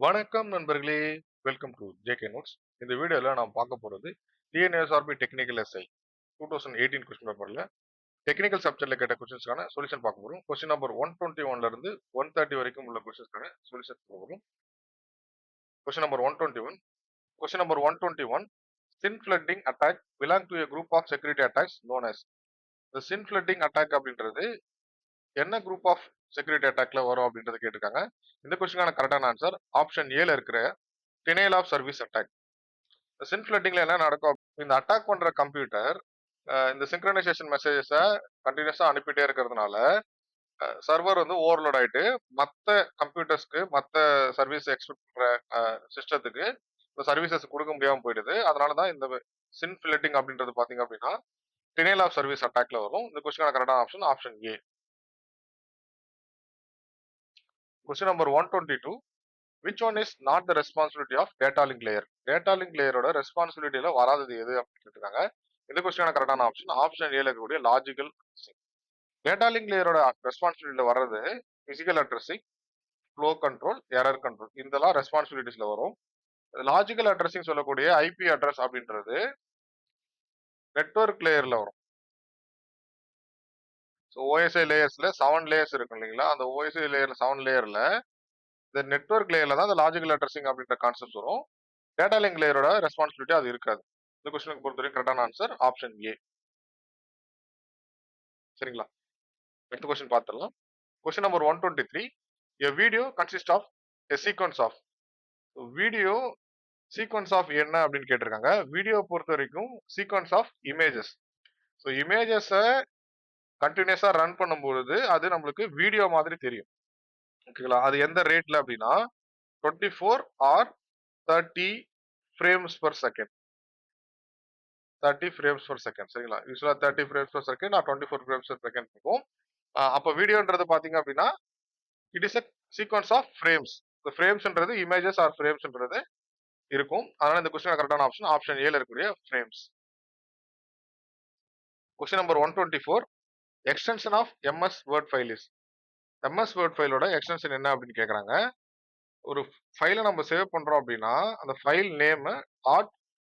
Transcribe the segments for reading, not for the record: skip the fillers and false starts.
வணக்கம் நண்பர்களே, welcome to JK notes. இந்த வீடியோல நாம் பார்க்க போறது டிஎன்எஸ்ஆர்பி டெக்னிக்கல் எஸ்ஐ 2018 கொஸ்டின் பேப்பர்ல டெக்னிக்கல் சப்ஜெக்ட்ல கேட்ட கொஸ்டின்ஸ்க்கான சொல்யூஷன் பார்க்க போறோம். கொஸ்டின் நம்பர் 121ல இருந்து 130 வரைக்கும் உள்ள கொஸ்டின்ஸ்க்கான சொல்யூஷன் பார்க்க போறோம். Question number 121. Question number 121. Sin flooding attack belong to a group of security attacks known as. The sin flooding attack அப்படின்றது என்ன குரூப் ஆஃப் செக்யூரிட்டி அட்டாக்ல வரும் அப்படின்றத கேட்டிருக்காங்க. இந்த கொஸ்டினுக்கான கரெக்டான ஆன்சர் ஆப்ஷன் ஏல இருக்கிற டினைல் ஆஃப் சர்வீஸ் அட்டாக். சின் ஃபிளட்டிங்ல என்ன நடக்கும்? இந்த அட்டாக் பண்ற கம்ப்யூட்டர் இந்த சிங்க்ரனைசேஷன் மெசேஜஸை கண்டினியூஸா அனுப்பிட்டே இருக்கிறதுனால சர்வர் வந்து ஓவர்லோட் ஆயிட்டு மற்ற கம்ப்யூட்டர்ஸ்க்கு மற்ற சர்வீஸ் எக்ஸ்பெக்ட் பண்ற சிஸ்டத்துக்கு இந்த சர்வீசஸ் கொடுக்க முடியாம போயிடுது. அதனாலதான் இந்த சின் ஃபிளட்டிங் அப்படின்றது பாத்தீங்க அப்படின்னா டினைல் ஆஃப் சர்வீஸ் அட்டாக்ல வரும். இந்த கொஸ்டினுக்கான கரெக்டான option option A. Question number 122. Which one is not the responsibility of data link layer? Data link layerோட ரெஸ்பான்சிபிலிட்டியில வராதது எது அப்படின்னு கேட்டிருக்காங்க. இந்த கொஸ்டினான கரெக்டான ஆப்ஷன் ஆப்ஷன் ஏல இருக்கக்கூடிய லாஜிக்கல் அட்ரஸிங். டேட்டா லிங்க் லேயரோட ரெஸ்பான்சிபிலிட்டியில வர்றது physical addressing, flow control, error control. இதெல்லாம் ரெஸ்பான்சிபிலிட்டிஸ்ல வரும். லாஜிக்கல் அட்ரஸிங் சொல்லக்கூடிய ஐபி அட்ரஸ் அப்படின்றது நெட்வொர்க் லேயர்ல வரும். ஸோ ஓஎஸ்ஐ லேயர்ஸ்ல 7 லேயர்ஸ் இருக்கும் இல்லைங்களா? அந்த ஓஎஸ்ஐ லேயர்ல 7 லேயர்ல இந்த நெட்வொர்க் லேயர்ல தான் இந்த லாஜிக்கல் அட்ரஸிங் அப்படின்ற கான்செப்ட் வரும். டேட்டா லிங்க் லேயரோட ரெஸ்பான்சிபிலிட்டி அது இருக்காது. இந்த கொஸ்டினுக்கு பொறுத்தவரைக்கும் கரெக்டான ஆன்சர் ஆப்ஷன் ஏ. சரிங்களா? நெக்ஸ்ட் கொஸ்டின் பார்த்துடலாம். Question number 123. A video consists of a sequence of. Video sequence of என்ன அப்படின்னு கேட்டிருக்காங்க. வீடியோ பொறுத்த வரைக்கும் சீக்வன்ஸ் ஆஃப் இமேஜஸ். ஸோ இமேஜஸை கண்டினியூஸா ரன் பண்ணும்பொழுது அது நம்மளுக்கு வீடியோ மாதிரி தெரியும். ஓகேங்களா? அது எந்த ரேட்ல அப்படின்னா 24 R 30 frames per second. 30 frames per second. சரிங்களா? யூஸ்வலா 30 frames per second or 24 frames per second இருக்கும். அப்போ வீடியோன்றது பாத்தீங்க அப்படின்னா it is a sequence of frames. இந்த ஃப்ரேம்ஸ்ன்றது இமேஜஸ் ஆர் ஃப்ரேம்ஸ்ன்றது இருக்கும். அதனால இந்த கொஸ்டின் கரெக்டான ஆப்ஷன் ஆப்ஷன் ஏல இருக்கக்கூடிய frames. Question number 124. Extension of MS Word file is. MS Word ஃபைலோட எக்ஸ்டென்ஷன் என்ன அப்படின்னு கேட்குறாங்க. ஒரு ஃபைலை நம்ம சேவ் பண்றோம் அப்படின்னா அந்த ஃபைல் நேம்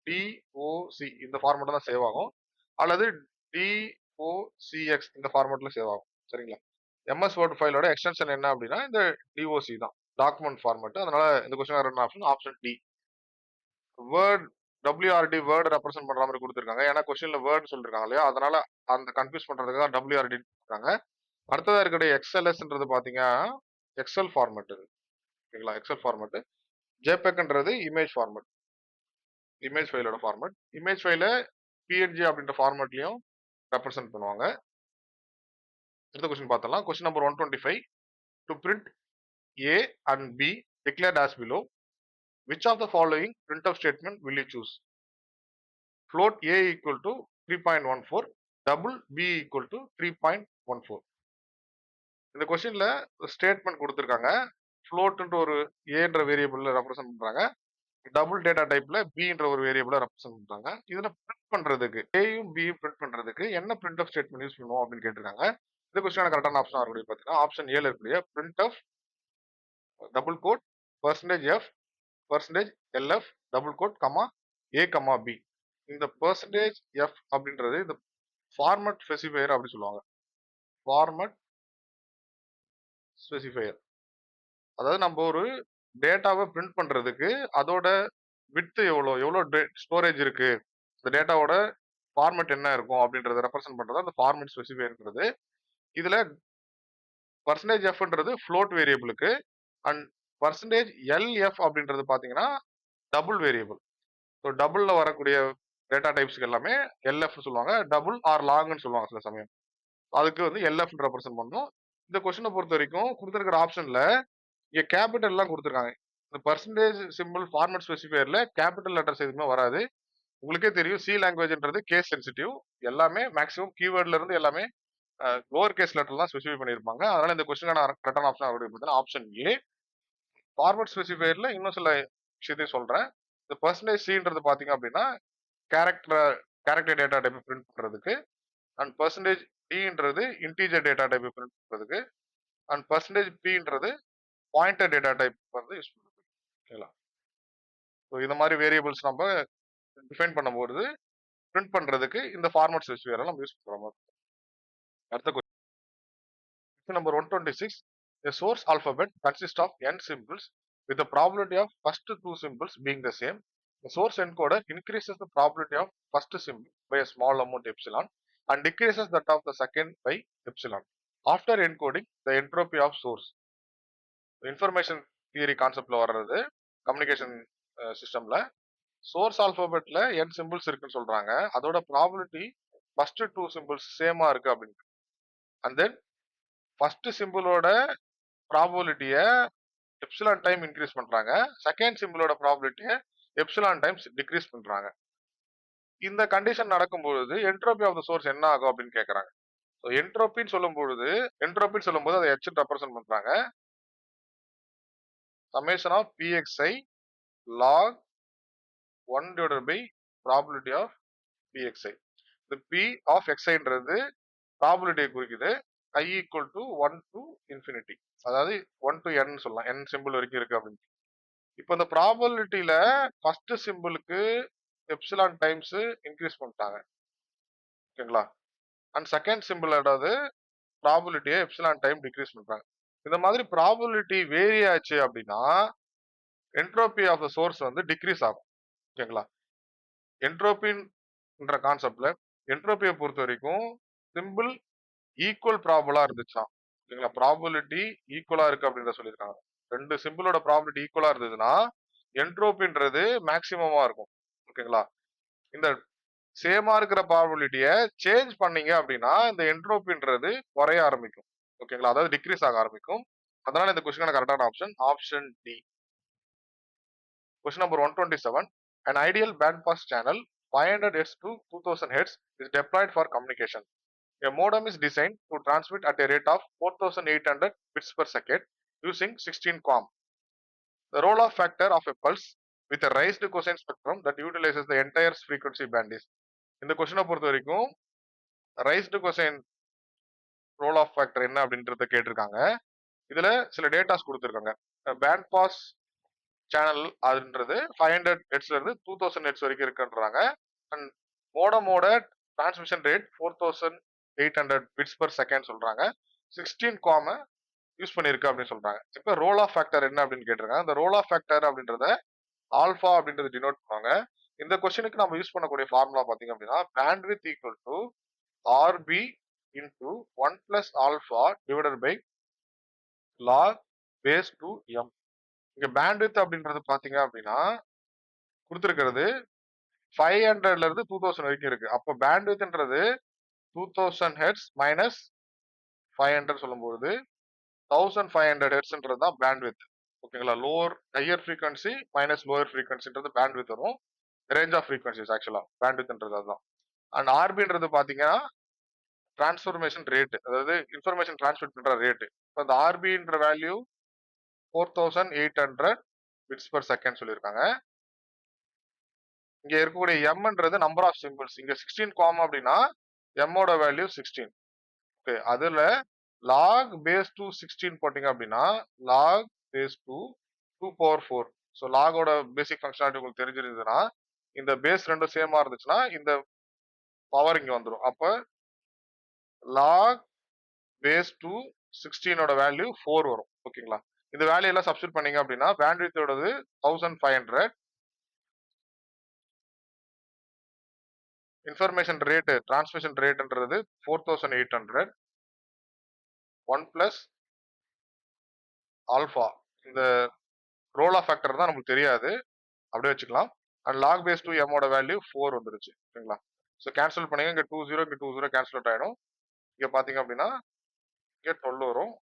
.doc இந்த ஃபார்மேட்ல தான் சேவ் ஆகும், அல்லது docx இந்த ஃபார்மேட்ல சேவ் ஆகும். சரிங்களா? எம்எஸ் வேர்ட் ஃபைலோட எக்ஸ்டென்ஷன் என்ன அப்படின்னா இந்த doc தான், டாக்குமெண்ட் ஃபார்மேட். அதனால இந்த question option option D. Word WRD word represent பண்ற மாதிரி கொடுத்துருக்காங்க. ஏன்னா கொஸ்டின்ல வேர்ட் சொல்லிருக்காங்க இல்லையா? அதனால அந்த கன்ஃபியூஸ் பண்றதுக்கு தான் WRD இருக்காங்க. அடுத்ததா இருக்கக்கூடிய எக்ஸ்எல்எஸ்ன்றது பாத்தீங்கன்னா எக்ஸல் ஃபார்மேட். ஓகேங்களா? Excel format. ஜேபெக்ன்றது இமேஜ் ஃபார்மேட், இமேஜ் ஃபைலோட ஃபார்மேட். இமேஜ் ஃபைல பிஎன்ஜி அப்படின்ற ஃபார்மேட்லயும் ரெப்ரசென்ட் பண்ணுவாங்க. அடுத்த கொஸ்டின் பார்த்தலாம். Question number 125. To print A and B declared as below, which of the following printf statement will you choose? Float A equal to 3.14, double B equal to 3.14. இந்த கொஸ்டின்ல statement கொடுத்துருக்காங்க. ஃப்ளோட்ன்ற ஒரு ஏன்ற வேரியபிள்ல ரெப்ரசென்ட் பண்றாங்க, double data டைப்ல பின்ற ஒரு வேரியபிள represent பண்றாங்க. இதுல பிரிண்ட் பண்றதுக்கு ஏயும் பியும் பிரிண்ட் பண்றதுக்கு என்ன பிரிண்ட் ஆஃப் ஸ்டேட்மெண்ட் யூஸ் பண்ணுவோம் அப்படின்னு கேட்டிருக்காங்க. இந்த கொஸ்டினான கரெக்டான ஆப்ஷன் இருக்கக்கூடிய பார்த்தீங்கன்னா ஆப்ஷன் ஏல இருக்கக்கூடிய printf double quote %f %lf double quote comma a comma b. இந்த %f அப்படின்றது இந்த ஃபார்மட் ஸ்பெசிஃபையர் அப்படி சொல்லுவாங்க. ஃபார்மட் ஸ்பெசிஃபையர் அதாவது நம்ம ஒரு டேட்டாவை பிரிண்ட் பண்றதுக்கு அதோட விட்த் எவ்வளோ ஸ்டோரேஜ் இருக்கு, இந்த டேட்டாவோட ஃபார்மேட் என்ன இருக்கும் அப்படின்றத ரெப்ரசென்ட் பண்றது அந்த ஃபார்மேட் ஸ்பெசிஃபையர்ன்றது. இதுல %f ஃப்ளோட் வேரியபிளுக்கு அண்ட் %lf அப்படின்றது பாத்தீங்கன்னா டபுள் வேரியபிள். ஸோ டபுள்ல வரக்கூடிய டேட்டா டைப்ஸ்க்கு எல்லாமே LF சொல்லுவாங்க, டபுள் ஆர் லாங்னு சொல்லுவாங்க சில சமயம். அதுக்கு வந்து LF ரெப்ரசென்ட் பண்ணும். இந்த கொஸ்டினை பொறுத்த வரைக்கும் கொடுத்துருக்கிற ஆப்ஷன்ல இங்க கேபிட்டல் எல்லாம் கொடுத்துருக்காங்க. இந்த பர்சன்டேஜ் சிம்பிள் ஃபார்மேட் ஸ்பெசிஃபையர்ல கேபிட்டல் லெட்டர்ஸ் எதுவுமே வராது. உங்களுக்கே தெரியும் சி லாங்குவேஜ்ன்றது கேஸ் சென்சிட்டிவ். எல்லாமே மேக்ஸிமம் கீவேர்ட்ல இருந்து எல்லாமே லோவர் கேஸ் லெட்டர் தான் ஸ்பெசிஃபை பண்ணியிருப்பாங்க. அதனால இந்த கொஸ்டினான கரெக்டான ஆப்ஷன் பார்த்தீங்கன்னா ஆப்ஷன் ஏ. ஃபார்மேட் ஸ்பெசிஃபையர்ல இன்னும் சில விஷயத்தையும் சொல்றேன். இந்த %c பாத்தீங்க அப்படின்னா கேரக்டர் டேட்டா டைப் பிரிண்ட் பண்றதுக்கு, and %d integer data type print பண்றதுக்கு, and %p pointer data type வந்து யூஸ் பண்ணுறது. ஓகேங்களா? ஸோ இந்த மாதிரி வேரியபிள்ஸ் நம்ம டிஃபைன் பண்ணும்போது பிரிண்ட் பண்றதுக்கு இந்த ஃபார்மட் ஸ்பெசிஃபையரை நம்ம யூஸ் பண்றோம். அடுத்த question number 126. A source alphabet consists of n symbols with the probability of first two symbols being the same. The source encoder increases the probability of first symbol by a small amount epsilon and decreases that of the second by epsilon. After encoding the entropy of source. Information theory conceptல வர்றது communication சிஸ்டம்ல source ஆல்பபெட்ல n symbols இருக்குன்னு சொல்றாங்க. அதோட probability first two symbols சேமா இருக்கு அப்படின்னு. And then first சிம்பிளோட ப்ராபபிலிட்டியை எப்சிலான் டைம் இன்க்ரீஸ் பண்றாங்க. செகண்ட் சிம்பிளோட ப்ராபபிலிட்டியை எப்சிலான் டைம்ஸ் டிக்ரீஸ் பண்றாங்க. இந்த கண்டிஷன் நடக்கும்பொழுது என்ட்ரோபி ஆஃப் த சோர்ஸ் என்ன ஆகும் அப்படின்னு கேட்கறாங்க. ஸோ என்ட்ரோபின்னு சொல்லும்போது அதை h ரெப்ரசென்ட் பண்றாங்க. Summation of pxi log 1 divided by probability of pxi. இந்த p of xiன்றது ப்ராபபிலிட்டியை குறிக்குது. I equal to 1 to infinity. அதாவது 1 to n சொல்லலாம். n சிம்பிள் வரைக்கும் இருக்கு அப்படின்னு. இப்போ இந்த ப்ராபபிலிட்டியில ஃபர்ஸ்ட் சிம்பிளுக்கு எப்சிலான் டைம்ஸ் இன்க்ரீஸ் பண்ணிட்டாங்க. ஓகேங்களா? அண்ட் செகண்ட் சிம்பிளோட ப்ராபபிலிட்டியை எப்சிலான் டைம் டிக்ரீஸ் பண்றாங்க. இந்த மாதிரி ப்ராபபிலிட்டி வேரி ஆச்சு அப்படின்னா என்ட்ரோபி ஆஃப் த சோர்ஸ் வந்து டிக்ரீஸ் ஆகும். ஓகேங்களா? என்ட்ரோபின்ற கான்செப்ட்ல என்ட்ரோபியை பொறுத்த வரைக்கும் சிம்பிள் ஈக்குவல் ப்ராபபிளா இருந்துச்சா, ஓகேங்களா? ப்ராபபிலிட்டி ஈக்குவலா இருக்கு அப்படின்றத சொல்லியிருக்காங்க. ரெண்டு சிம்பிளோட ப்ராபபிலிட்டி ஈக்குவலா இருந்ததுன்னா என்ட்ரோபின்றது மேக்சிமமா இருக்கும். ஓகேங்களா? இந்த சேமா இருக்கிற ப்ராபபிலிட்டியை சேஞ்ச் பண்ணீங்க அப்படின்னா இந்த என்ட்ரோபின்றது குறைய ஆரம்பிக்கும். ஓகேங்களா? அதாவது டிக்ரீஸ் ஆக ஆரம்பிக்கும். அதனால இந்த கொஸ்டினுக்கான கரெக்டான option D. Question number 127. An ideal bandpass channel 500 Hz to 2000 Hz is deployed for communication. A modem is designed to transmit at a rate of 4800 bits per second using 16 QAM. The roll-off factor of a pulse with a raised cosine spectrum that utilizes the entire frequency band is. இந்த கொஸ்டினை பொறுத்த வரைக்கும் raised cosine roll-off factor என்ன அப்படின்றத கேட்டிருக்காங்க. இதுல சில datas கொடுத்துருக்காங்க. பேண்ட் பாஸ் சேனல் அதுன்றது 500 ஹெட்ஸ்ல இருந்து 2000 ஹெட்ஸ் வரைக்கும் இருக்குன்றாங்க. அண்ட் மோடமோட transmission rate 4800 bits per second சொல்றாங்க. 16 காம யூஸ் பண்ணிருக்கு அப்படின்னு சொல்றாங்க. இப்போ ரோல் ஆஃப் ஃபேக்டர் என்ன அப்படின்னு கேட்டிருக்காங்க. இந்த ரோல் ஆஃப் ஃபேக்டர் அப்படின்றத ஆல்ஃபா அப்படின்றது டினோட் பண்ணுவாங்க. இந்த கொஸ்டினுக்கு நம்ம யூஸ் பண்ணக்கூடிய ஃபார்முலா பாத்தீங்க அப்படின்னா bandwidth equal to R B into 1 plus alpha divided by log base two M. இங்க பேண்ட்வித் அப்படின்றது பாத்தீங்க அப்படின்னா கொடுத்துருக்கிறது 500ல இருந்து 2000 வரைக்கும் இருக்கு. அப்போ பேண்ட்வித்ன்றது 2000 ஹெர்ட்ஸ் மைனஸ் 500 சொல்லும்போது 1500 ஹெர்ட்ஸ்ன்றது தான் பேண்ட்வித். ஓகேங்களா? Lower higher frequency minus lower ஃப்ரீக்வன்சின்றது பேண்ட்வித் வரும். ரேஞ்ச் ஆஃப் ஃப்ரீக்வன்சிஸ் ஆக்சுவலா பேண்ட்வித்ன்றது அதுதான். அண்ட் ஆர்பின்றது பாத்தீங்கன்னா டிரான்ஸ்ஃபர்மேஷன் ரேட், அதாவது இன்ஃபர்மேஷன் டிரான்ஸ்மிட் பண்ற ரேட். இப்போ இந்த ஆர்பின்ற வேல்யூ 4800 பிட்ஸ் பர் செகண்ட் சொல்லியிருக்காங்க. இங்க இருக்கக்கூடிய எம்ன்றது நம்பர் ஆஃப் சிம்பிள்ஸ். இங்க 16 காம் அப்படின்னா எம்மோட வேல்யூ 16. ஓகே, அதுல லாக் பேஸ் டு 16 போட்டீங்க அப்படின்னா log base to 2 power 4. So லாகோட பேசிக் ஃபங்க்ஷனாலிட்டி உங்களுக்கு தெரிஞ்சிருந்ததுன்னா இந்த பேஸ் ரெண்டும் சேமா இருந்துச்சுன்னா இந்த பவர் இங்க வந்துடும். அப்ப லாக் பேஸ் டு 16ஓட வேல்யூ 4 வரும். ஓகேங்களா? இந்த வேல்யூ எல்லாம் சப்ஸ்டிட் பண்ணீங்க அப்படின்னா பேண்ட்வித்தோடது 1500, இன்ஃபர்மேஷன் ரேட் டிரான்ஸ்மிஷன் ரேட்ன்றது 4800, 1 பிளஸ் ஆல்ஃபா. இந்த ரோல் ஆஃப் ஃபேக்டர் தான் நமக்கு தெரியாது, அப்படியே வச்சுக்கலாம். அண்ட் லாக் பேஸ் டு எம்மோட வேல்யூ 4 வந்துருச்சு. ஓகேங்களா? ஸோ கேன்சல் பண்ணீங்க, இங்கே 20 இங்கே 20 கேன்சல் அவுட் ஆயிடும். இங்கே பார்த்தீங்க அப்படின்னா இங்கே 12 வரும்.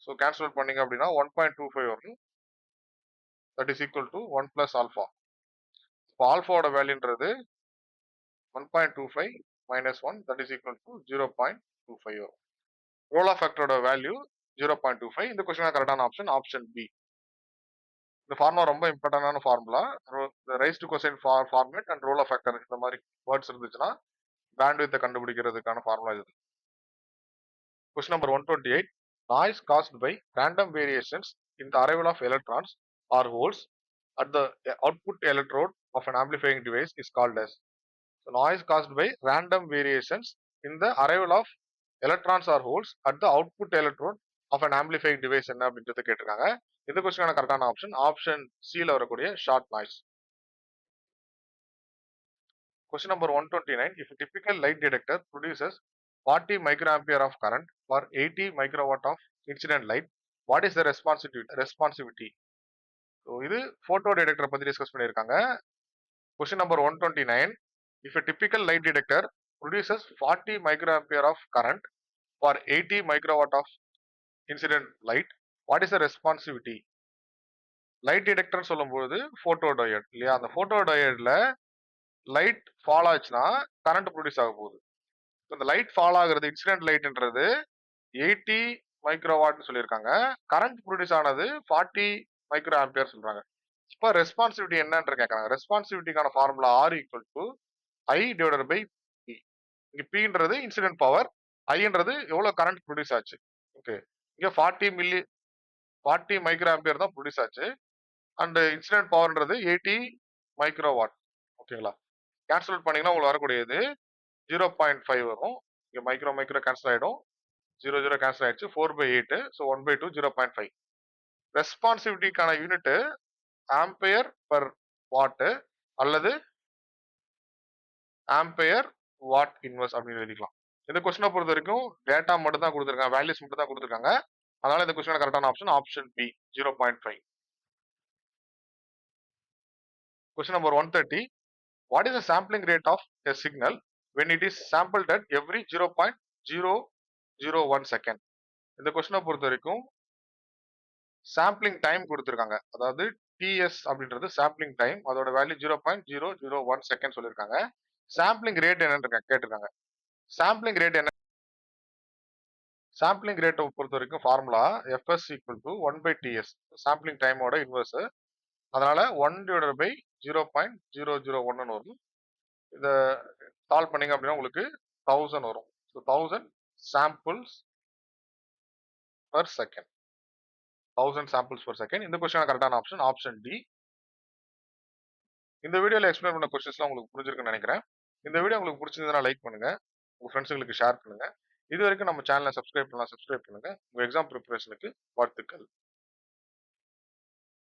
ஸோ கேன்சல் அவுட் பண்ணீங்க அப்படின்னா 1.25 வரும். That is equal to 1 plus alpha. இப்போ ஆல்ஃபாவோட வேல்யூன்றது 1.25 minus 1, that is equal to 0.25 வரும். ரோல் ஆஃப் ஃபேக்டரோட வேல்யூ 0.25. இந்த கொஸ்டின் கரெக்டான ஆப்ஷன் பி. இந்த ஃபார்முலா ரொம்ப இம்பார்ட்டன்டான formula. Rise to question format and roll off factor இந்த மாதிரி வேர்ட்ஸ் இருந்துச்சுன்னா பேண்ட்வித்தை கண்டுபிடிக்கிறதுக்கான ஃபார்முலா இது. Question number 128. Noise caused by random variations in the arrival of electrons or holes at the output electrode of an amplifying device is called as. So noise caused by random variations in the arrival of electrons or holes at the output electrode of an amplifying device என்ன அப்படின்றத கேட்டிருக்காங்க. இந்த கொஸ்டினான கரெக்டான option சில வரக்கூடிய short noise. Question number 129. If a typical light detector produces 40 microampere of current for 80 microwatt of incident light, what is the responsivity? So, இது photo detector பத்தி discuss பண்ணியிருக்காங்க. Question number 129. If a typical light detector produces 40 microampere of current for 80 microwatt of incident light, what is the responsivity? Light detector சொல்லும்போது photo diode இல்லையா? அந்த photo டயோட்ல light fall ஆச்சுன்னா current produce ஆக போகுது. இந்த light fall ஆகுறது incident லைட்ன்றது 80 மைக்ரோவாட்னு சொல்லியிருக்காங்க. Current produce ஆனது 40 மைக்ரோ ஆம்பியர் சொல்றாங்க. இப்போ ரெஸ்பான்சிவிட்டி என்னன்னு கேட்கறாங்க. ரெஸ்பான்சிவிட்டிக்கான formula R equal to I divided by P. இங்க Pன்றது இன்சிடென்ட் பவர், ஐன்றது எவ்வளவு கரண்ட் ப்ரொடியூஸ் ஆச்சு. ஓகே, இங்க 40 மைக்ரோ ஆம்பியர் தான் ப்ரொடியூஸ் ஆச்சு. அண்ட் இன்சிடென்ட் பவர்ன்றது 80 மைக்ரோவாட். ஓகேங்களா? கேன்சல் அவுட் பண்ணீங்கன்னா உங்களுக்கு வரக்கூடியது 0.5 வரும். இங்க மைக்ரோ கேன்சல் ஆயிடும். 0 கேன்சல் ஆயிடுச்சு. 4/8. ஸோ 1/2 0.5. ரெஸ்பான்சிவிட்டிக்கான யூனிட் ஆம்பியர் பர் வாட் அல்லது ஆம்பியர் வாட் இன்வெர்ஸ் அப்படின்னு எழுதிக்கலாம். இந்த கொஸ்டினை பொறுத்த வரைக்கும் டேட்டா மட்டும் தான் கொடுத்துருக்காங்க, வேல்யூஸ் மட்டும் தான் கொடுத்துருக்காங்க. அதனால இந்த கொஸ்டின் கரெக்டான option B 0.5. Question number 130. What is the sampling rate of a signal when it is sampled at every 0.001 second? இந்த கொஸ்டினை பொறுத்த வரைக்கும் சாம்பிளிங் டைம் கொடுத்துருக்காங்க. அதாவது டிஎஸ் அப்படின்றது சாம்பிளிங் டைம், அதோட வேல்யூ 0.001 செகண்ட் சொல்லியிருக்காங்க. சாம்பிளிங் ரேட் என்னன்னு கேட்டிருக்காங்க. சாம்பிளிங் ரேட் என்ன? சாம்பிளிங் ரேட்டை பொறுத்த வரைக்கும் formula FS equal to 1/TS, sampling டைமோட இன்வெர்ஸ். அதனால 1/0.001 வரும். இதை சால்வ் பண்ணீங்க அப்படின்னா உங்களுக்கு 1000 வரும். So 1000 samples per second. 1000 samples per second. இந்த கொஸ்டின் கரெக்டான ஆப்ஷன் டி. இந்த வீடியோல எக்ஸ்பிளைன் பண்ண கொஸ்டின்ஸ்லாம் உங்களுக்கு புரிஞ்சிருக்குன்னு நினைக்கிறேன். இந்த வீடியோ உங்களுக்கு பிடிச்சிருந்ததுன்னா லைக் பண்ணுங்க, உங்க ஃப்ரெண்ட்ஸுங்களுக்கு ஷேர் பண்ணுங்க. இது வரைக்கும் நம்ம சேனலை சப்ஸ்கிரைப் பண்ணுங்க. உங்க எக்ஸாம் ப்ரிப்பரேஷனுக்கு வாழ்த்துக்கள்.